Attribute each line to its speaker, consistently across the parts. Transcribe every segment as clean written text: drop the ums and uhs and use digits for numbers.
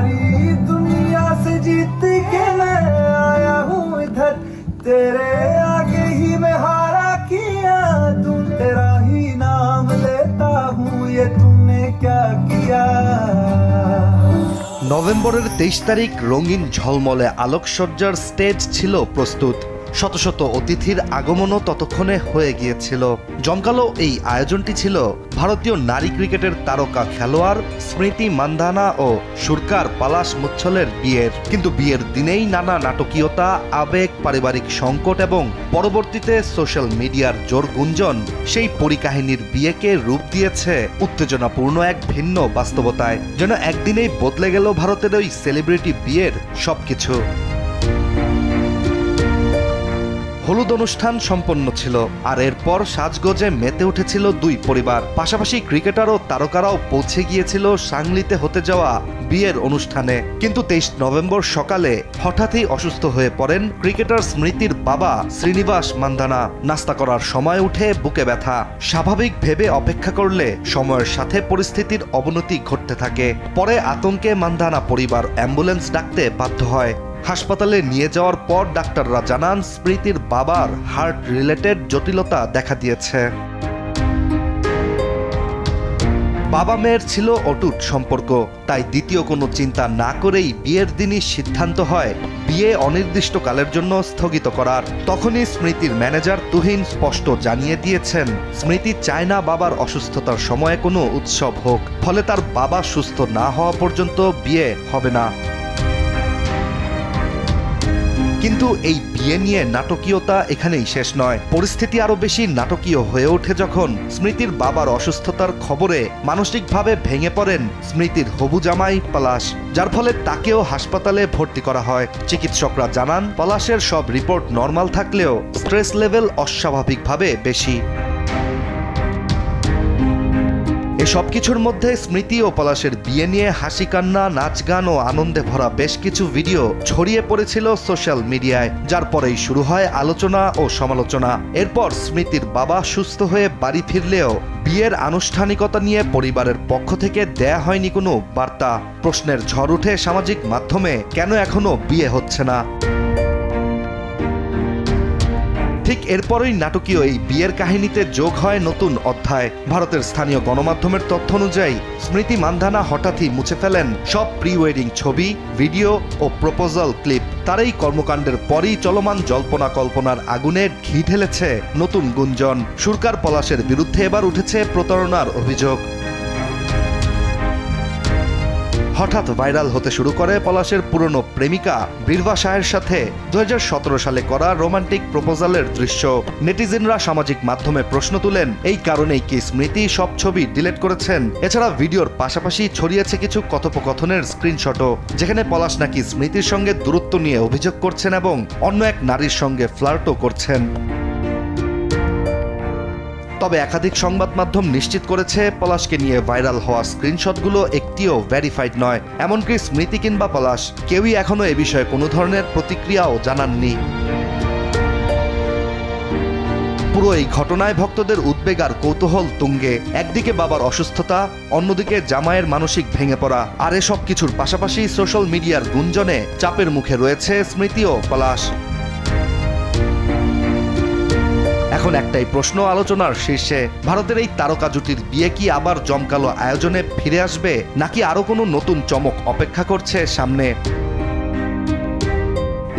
Speaker 1: सारी दुनिया से जीत के मैं आया हूँ इधर, तेरे आगे ही मैं हारा किया, तू तेरा ही नाम लेता हूँ, ये तूने क्या किया।
Speaker 2: নভেম্বরের 23 তারিখ রঙিন ঝলমলে আলোকসজ্জার স্টেজ ছিল প্রস্তুত। শত শত অতিথির আগমনও ততক্ষণে হয়ে গিয়েছিল। জমকালো এই আয়োজনটি ছিল ভারতীয় নারী ক্রিকেটের তারকা খেলোয়াড় স্মৃতি মান্ধানা ও সুরকার পলাশ মুচ্ছলের বিয়ের। কিন্তু বিয়ের দিনেই নানা নাটকীয়তা, আবেগ, পারিবারিক সংকট এবং পরবর্তীতে সোশ্যাল মিডিয়ার জোর গুঞ্জন সেই পরিকাহিনীর বিয়েকে রূপ দিয়েছে উত্তেজনাপূর্ণ এক ভিন্ন বাস্তবতায়। যেন একদিনেই বদলে গেল ভারতের ওই সেলিব্রিটি বিয়ের সবকিছু। হলুদ অনুষ্ঠান সম্পন্ন ছিল, আর এরপর সাজগোজে মেতে উঠেছিল দুই পরিবার। পাশাপাশি ক্রিকেটার ও তারকারাও পৌঁছে গিয়েছিল সাংলিতে হতে যাওয়া বিয়ের অনুষ্ঠানে। কিন্তু 23 নভেম্বর সকালে হঠাৎই অসুস্থ হয়ে পড়েন ক্রিকেটার স্মৃতির বাবা শ্রীনিবাস মান্ধানা। নাস্তা করার সময় উঠে বুকে ব্যথা। স্বাভাবিক ভেবে অপেক্ষা করলে সময়ের সাথে পরিস্থিতির অবনতি ঘটতে থাকে। পরে আতঙ্কে মান্ধানা পরিবার অ্যাম্বুলেন্স ডাকতে বাধ্য হয়। হাসপাতালে নিয়ে যাওয়ার পর ডাক্তাররা জানান স্মৃতির বাবার হার্ট রিলেটেড জটিলতা দেখা দিয়েছে। বাবা মেয়ের ছিল অটুট সম্পর্ক, তাই দ্বিতীয় কোনো চিন্তা না করেই বিয়ের দিনই সিদ্ধান্ত হয় বিয়ে অনির্দিষ্টকালের জন্য স্থগিত করার। তখনই স্মৃতির ম্যানেজার তুহিন স্পষ্ট জানিয়ে দিয়েছেন স্মৃতি চায় না বাবার অসুস্থতার সময়ে কোনো উৎসব হোক, ফলে তার বাবা সুস্থ না হওয়া পর্যন্ত বিয়ে হবে না। কিন্তু এই বিয়ে নিয়ে নাটকীয়তা এখানেই শেষ নয়। পরিস্থিতি আরো বেশি নাটকীয় হয়ে ওঠে যখন স্মৃতির বাবার অসুস্থতার খবরে মানসিকভাবে ভেঙে পড়েন স্মৃতির হবু জামাই পলাশ, যার ফলে তাকেও হাসপাতালে ভর্তি করা হয়। চিকিৎসকরা জানান পলাশের সব রিপোর্ট নর্মাল থাকলেও স্ট্রেস লেভেল অস্বাভাবিকভাবে বেশি। এসব কিছুর মধ্যে স্মৃতি ও পলাশের বিয়ে নিয়ে হাসি কান্না, নাচ গান ও আনন্দে ভরা বেশ কিছু ভিডিও ছড়িয়ে পড়েছিল সোশ্যাল মিডিয়ায়, যার পরেই শুরু হয় আলোচনা ও সমালোচনা। এরপর স্মৃতির বাবা সুস্থ হয়ে বাড়ি ফিরলেও বিয়ের আনুষ্ঠানিকতা নিয়ে পরিবারের পক্ষ থেকে দেয়া হয়নি কোনো বার্তা। প্রশ্নের ঝড় উঠে সামাজিক মাধ্যমে, কেন এখনো বিয়ে হচ্ছে না। ঠিক এরপরই নাটকীয় এই বিয়ের কাহিনীতে যোগ হয় নতুন অধ্যায়। ভারতের স্থানীয় গণমাধ্যমের তথ্য অনুযায়ী স্মৃতি মান্ধানা হঠাৎই মুছে ফেলেন সব প্রি ওয়েডিং ছবি, ভিডিও ও প্রপোজাল ক্লিপ। তার এই কর্মকাণ্ডের পরই চলমান জল্পনা কল্পনার আগুনে ঘি ঢেলেছে নতুন গুঞ্জন। সুরকার পলাশের বিরুদ্ধে এবার উঠেছে প্রতারণার অভিযোগ। হঠাৎ ভাইরাল হতে শুরু করে পলাশের পুরনো প্রেমিকা বীরবা শাহের সাথে 2017 সালে করা রোমান্টিক প্রপোজালের দৃশ্য। নেটিজেনরা সামাজিক মাধ্যমে প্রশ্ন তুলেন এই কারণেই কি স্মৃতি সব ছবি ডিলিট করেছেন। এছাড়া ভিডিওর পাশাপাশি ছড়িয়েছে কিছু কথোপকথনের স্ক্রিনশটও, যেখানে পলাশ নাকি স্মৃতির সঙ্গে দূরত্ব নিয়ে অভিযোগ করছেন এবং অন্য এক নারীর সঙ্গে ফ্লার্টও করছেন। তবে একাধিক সংবাদ মাধ্যম নিশ্চিত করেছে পলাশকে নিয়ে ভাইরাল হওয়া স্ক্রিনশটগুলো একটিও ভেরিফাইড নয়। এমনকি স্মৃতি কিংবা পলাশ কেউই এখনো এ বিষয়ে কোনো ধরনের প্রতিক্রিয়াও জানাননি। পুরো এই ঘটনায় ভক্তদের উদ্বেগ আর কৌতূহল তুঙ্গে। একদিকে বাবার অসুস্থতা, অন্যদিকে জামাইয়ের মানসিক ভেঙে পড়া, আর এসব কিছুর পাশাপাশি সোশ্যাল মিডিয়ার গুঞ্জনে চাপের মুখে রয়েছে স্মৃতি ও পলাশ। এখন একটাই প্রশ্ন আলোচনার শীর্ষে, ভারতের এই তারকা জুটির বিয়ে কি আবার জমকালো আয়োজনে ফিরে আসবে, নাকি আরো কোনো নতুন চমক অপেক্ষা করছে সামনে?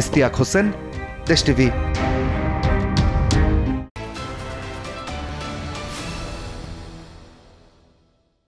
Speaker 2: ইশতিয়াক হোসেন, দেশ টিভি।